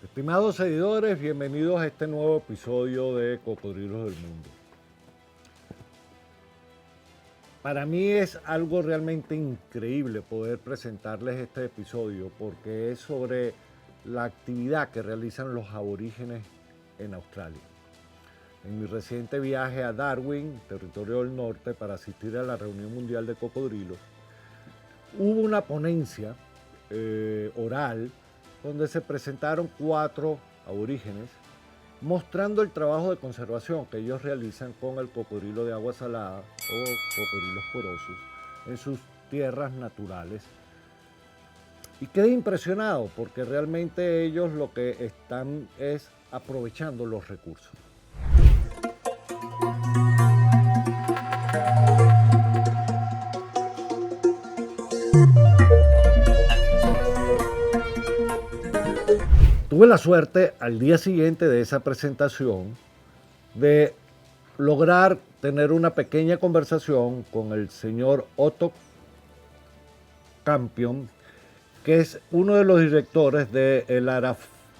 Estimados seguidores, bienvenidos a este nuevo episodio de Cocodrilos del Mundo. Para mí es algo realmente increíble poder presentarles este episodio porque es sobre la actividad que realizan los aborígenes en Australia. En mi reciente viaje a Darwin, territorio del norte, para asistir a la reunión mundial de cocodrilos, hubo una ponencia oral donde se presentaron 4 aborígenes mostrando el trabajo de conservación que ellos realizan con el cocodrilo de agua salada o cocodrilos porosos en sus tierras naturales. Y quedé impresionado porque realmente ellos lo que están es aprovechando los recursos. Tuve la suerte al día siguiente de esa presentación de lograr tener una pequeña conversación con el señor Otto Campion, que es uno de los directores de el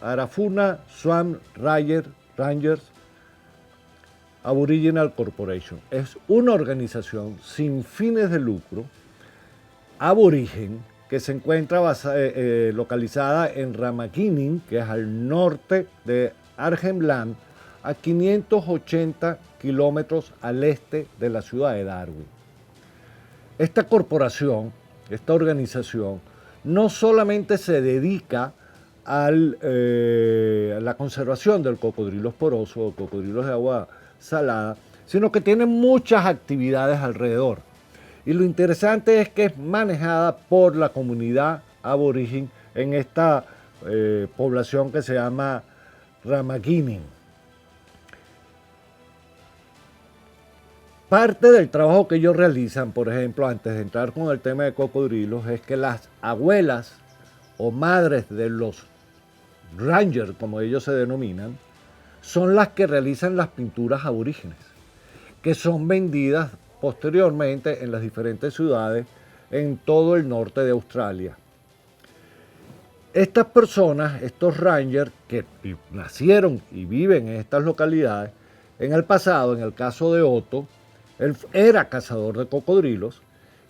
Arafura Swamp Rangers Aboriginal Corporation. Es una organización sin fines de lucro aborigen que se encuentra localizada en Ramakinin, que es al norte de Arnhem Land, a 580 kilómetros al este de la ciudad de Darwin. Esta corporación, esta organización, no solamente se dedica a la conservación del cocodrilos porosos o cocodrilos de agua salada, sino que tiene muchas actividades alrededor. Y lo interesante es que es manejada por la comunidad aborigen en esta población que se llama Ramakinin. Parte del trabajo que ellos realizan, por ejemplo, antes de entrar con el tema de cocodrilos, es que las abuelas o madres de los rangers, como ellos se denominan, son las que realizan las pinturas aborígenes, que son vendidas posteriormente en las diferentes ciudades en todo el norte de Australia. Estas personas, estos rangers que nacieron y viven en estas localidades, en el pasado, en el caso de Otto, él era cazador de cocodrilos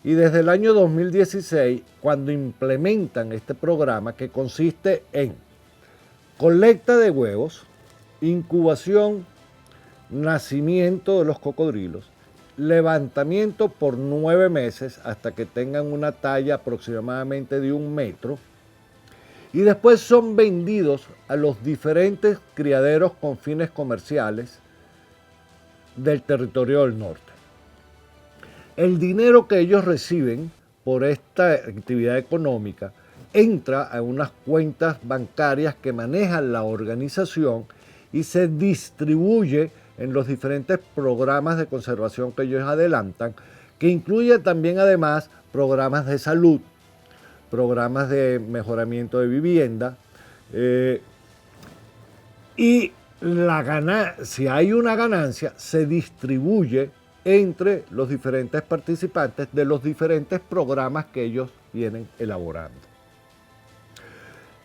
y desde el año 2016, cuando implementan este programa que consiste en colecta de huevos, incubación, nacimiento de los cocodrilos, levantamiento por 9 meses hasta que tengan una talla aproximadamente de 1 metro y después son vendidos a los diferentes criaderos con fines comerciales del territorio del norte. El dinero que ellos reciben por esta actividad económica entra a unas cuentas bancarias que maneja la organización y se distribuye en los diferentes programas de conservación que ellos adelantan, que incluye también además programas de salud, programas de mejoramiento de vivienda, y si hay una ganancia, se distribuye entre los diferentes participantes de los diferentes programas que ellos vienen elaborando.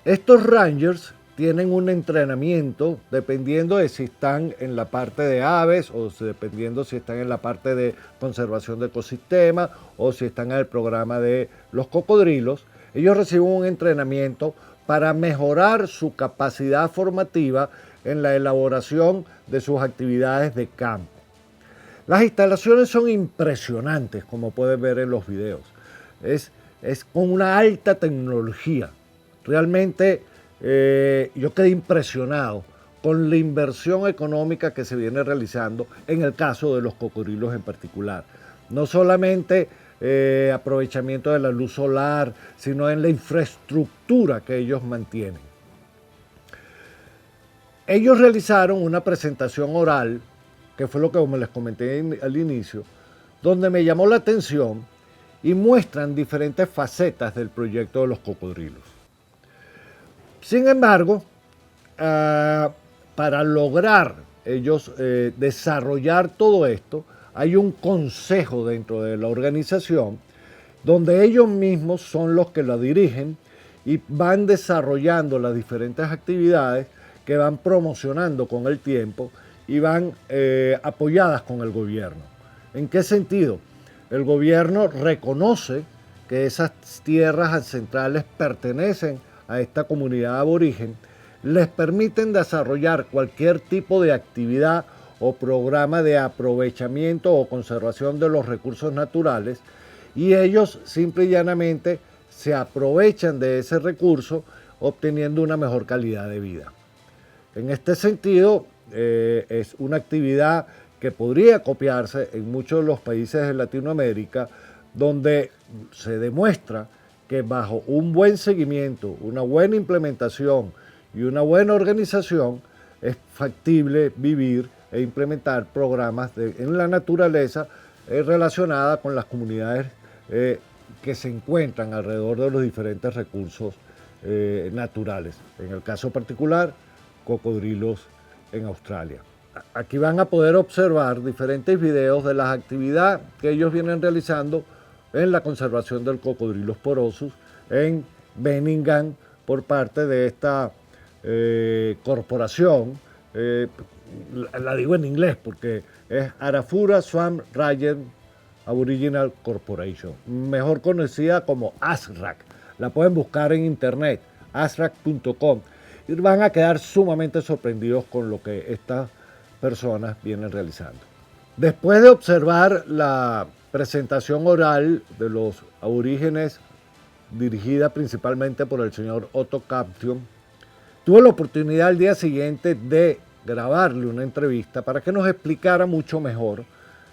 Estos rangers tienen un entrenamiento dependiendo de si están en la parte de aves o dependiendo si están en la parte de conservación de ecosistemas o si están en el programa de los cocodrilos. Ellos reciben un entrenamiento para mejorar su capacidad formativa en la elaboración de sus actividades de campo. Las instalaciones son impresionantes, como pueden ver en los videos. Es con una alta tecnología. Realmente yo quedé impresionado con la inversión económica que se viene realizando en el caso de los cocodrilos en particular. No solamente aprovechamiento de la luz solar, sino en la infraestructura que ellos mantienen. Ellos realizaron una presentación oral, que fue lo que les comenté al inicio, donde me llamó la atención y muestran diferentes facetas del proyecto de los cocodrilos. Sin embargo, para lograr ellos desarrollar todo esto, hay un consejo dentro de la organización donde ellos mismos son los que la dirigen y van desarrollando las diferentes actividades que van promocionando con el tiempo y van apoyadas con el gobierno. ¿En qué sentido? El gobierno reconoce que esas tierras ancestrales pertenecen a esta comunidad aborigen, les permiten desarrollar cualquier tipo de actividad o programa de aprovechamiento o conservación de los recursos naturales, y ellos simple y llanamente se aprovechan de ese recurso obteniendo una mejor calidad de vida. En este sentido, es una actividad que podría copiarse en muchos de los países de Latinoamérica, donde se demuestra que bajo un buen seguimiento, una buena implementación y una buena organización es factible vivir e implementar programas en la naturaleza relacionada con las comunidades que se encuentran alrededor de los diferentes recursos naturales. En el caso particular, cocodrilos en Australia. Aquí van a poder observar diferentes videos de las actividades que ellos vienen realizando en la conservación del Cocodrilus porosus en Bellingham por parte de esta corporación. La digo en inglés porque es Arafura Swamp Range Aboriginal Corporation, mejor conocida como ASRAC. La pueden buscar en internet, asrac.com, y van a quedar sumamente sorprendidos con lo que estas personas vienen realizando. Después de observar la presentación oral de los aborígenes dirigida principalmente por el señor Otto Caption, tuve la oportunidad al día siguiente de grabarle una entrevista para que nos explicara mucho mejor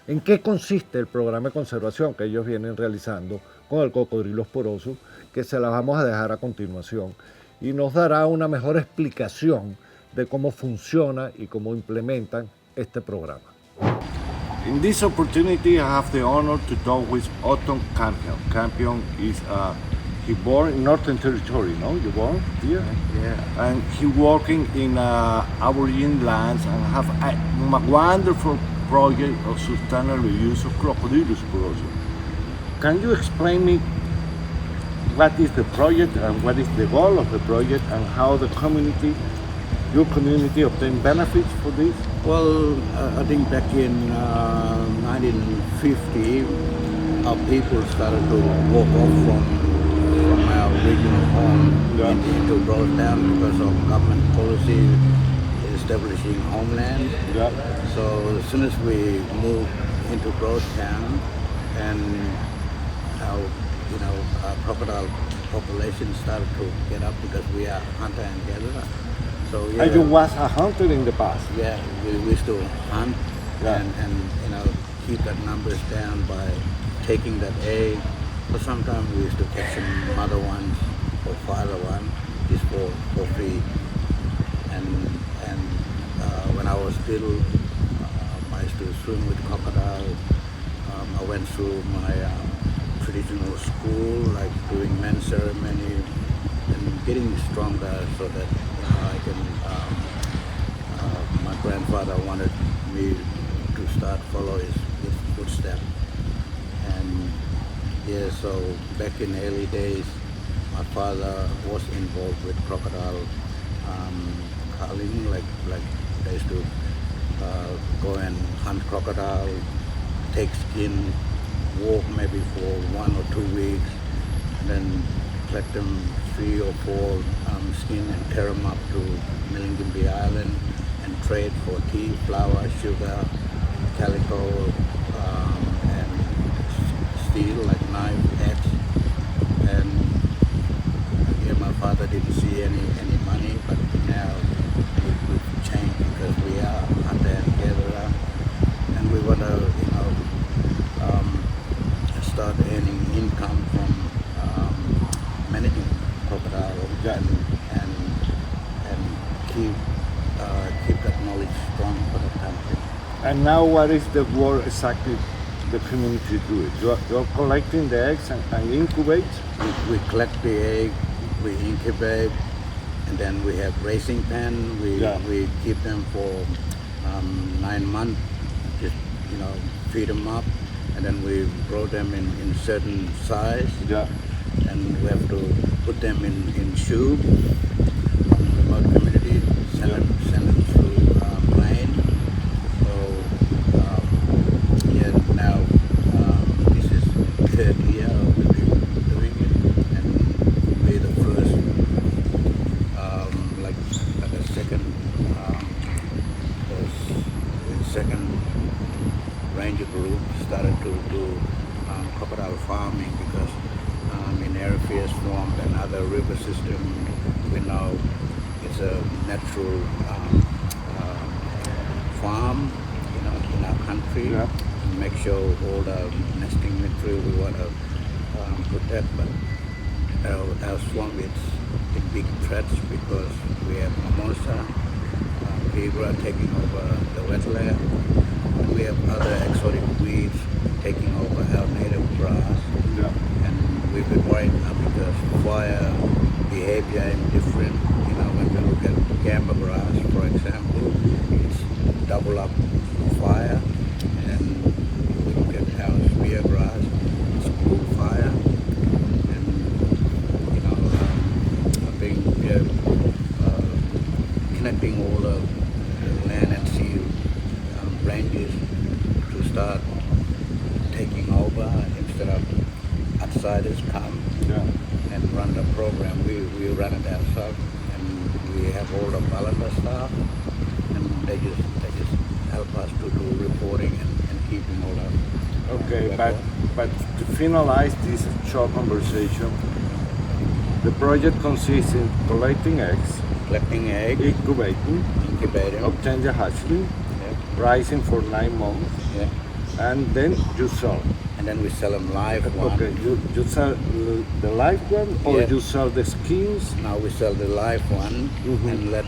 en qué consiste el programa de conservación que ellos vienen realizando con el Cocodrilus porosus, que se la vamos a dejar a continuación, y nos dará una mejor explicación de cómo funciona y cómo implementan este programa. In this opportunity, I have the honor to talk with Otto Campion. Campion is he born in Northern Territory, no? You born here? Yeah. And he working in Aboriginal lands and have a wonderful project of sustainable use of Cocodrilus porosus. Can you explain me what is the project and what is the goal of the project and how the community, your community, obtain benefits for this? Well, I think back in 1950, our people started to walk off from our original home into Broadtown because of government policy establishing homeland. Yeah. So as soon as we moved into Broadtown and our crocodile population started to get up because we are hunter and gatherer. So yeah, And you was a hunter in the past. yeah, we used to hunt Yeah. and keep that numbers down by taking that egg. But sometimes we used to catch some mother ones or father one just for free. And when I was little, I used to swim with crocodile. I went through my traditional school, like doing men's ceremony and getting stronger so that I can. My grandfather wanted me to start follow his footsteps, and yeah. So back in the early days, my father was involved with crocodile culling, like they used to go and hunt crocodile, take skin, walk maybe for 1 or 2 weeks, and then collect them 3 or 4 skin and tear them up to Milingimbi Island and trade for tea, flour, sugar, calico, and steel like knife, axe. And yeah, my father didn't see any money, but now we've changed because we are hunter and gatherer, and we want to start earning income from managing crocodile and keep that knowledge strong for the country. And now what is the work exactly the community do it? You're collecting the eggs and incubate? We collect the egg, we incubate, and then we have raising pen. We keep them for 9 months, just feed them up, and then we grow them in certain size. Yeah. And we have to put them in tube from the remote community, send them through plane. So yeah, now this is third year we've been doing it, and we're the first, like the second ranger group started to do crocodile farming because in Airfield Swamp and other river system, we know it's a natural farm, in our country. Yeah. Make sure all the nesting material we want to protect, but our swamp is in big threats because we have mimosa, zebra taking over the wetland, and we have other exotic weeds taking over our native grass. Yeah. And we've been worried because fire behavior is different. When we look at gamba grass, for example, it's double up fire, and we look at our spear grass, it's cool fire. And I think connecting all the land and sea ranges to start taking over instead of outsiders come and run the program. We run it ourselves, and we have all the volunteer staff, and they just help us to do reporting and keeping all that. Okay, but to finalize this short conversation, the project consists in collecting eggs, incubating, obtain the hatchling, rising for 9 months, and then you sell. And then we sell them live. Okay, you sell the live one, or Yeah. you sell the skins? Now we sell the live one and let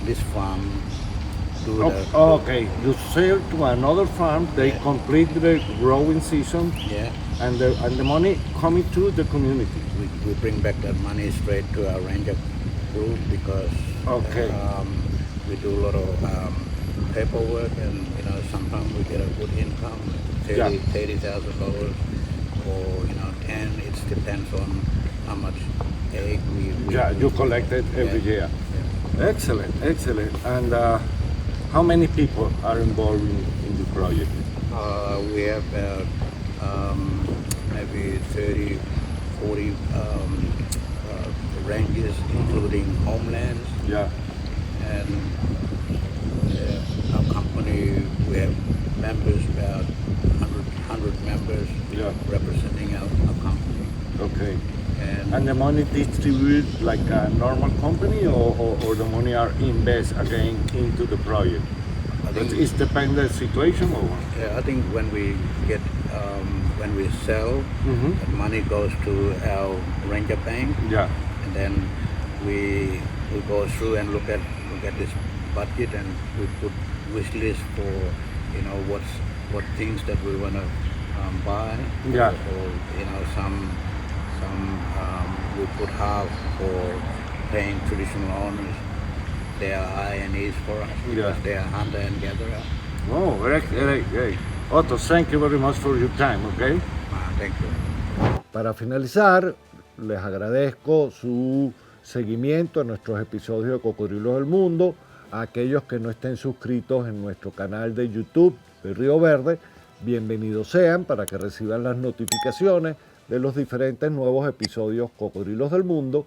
this farm do the. Okay, you sell to another farm. They complete the growing season, Yeah. and the money coming to the community. We bring back that money straight to our ranger group because Okay. we do a lot of paperwork, and sometimes we get a good income, $30,000 or 10. It depends on how much egg we Yeah, you collect it every year. Yeah. Excellent, excellent. And how many people are involved in the project? We have maybe 30, 40 ranges, including homelands. Yeah. And our company, we have members, about 100 members representing our company. Okay. And And the money distributed like a normal company, or the money are invested again into the project? I think, It's dependent situation, or what? I think when we get, when we sell, the money goes to our ranger bank, Yeah. and then we go through and look at this budget, and we put wish list for what things that we want to buy. Yeah. Or some we put half for paying traditional owners their INEs for us because they are hunter and gatherer. Oh, great. Otto, thank you very much for your time, okay? Thank you. Para finalizar, les agradezco su seguimiento a nuestros episodios de Cocodrilos del Mundo. A aquellos que no estén suscritos en nuestro canal de YouTube de Río Verde, bienvenidos sean para que reciban las notificaciones de los diferentes nuevos episodios Cocodrilos del Mundo.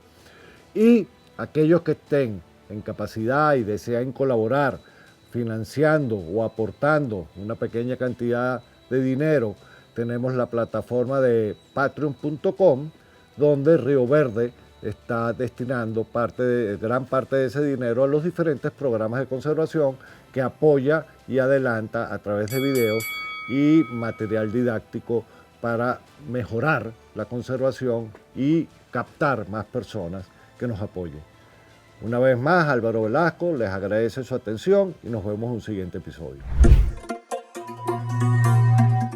Y aquellos que estén en capacidad y deseen colaborar financiando o aportando una pequeña cantidad de dinero, tenemos la plataforma de patreon.com, donde Río Verde está destinando gran parte de ese dinero a los diferentes programas de conservación que apoya y adelanta a través de videos y material didáctico para mejorar la conservación y captar más personas que nos apoyen. Una vez más, Álvaro Velasco les agradece su atención y nos vemos en un siguiente episodio.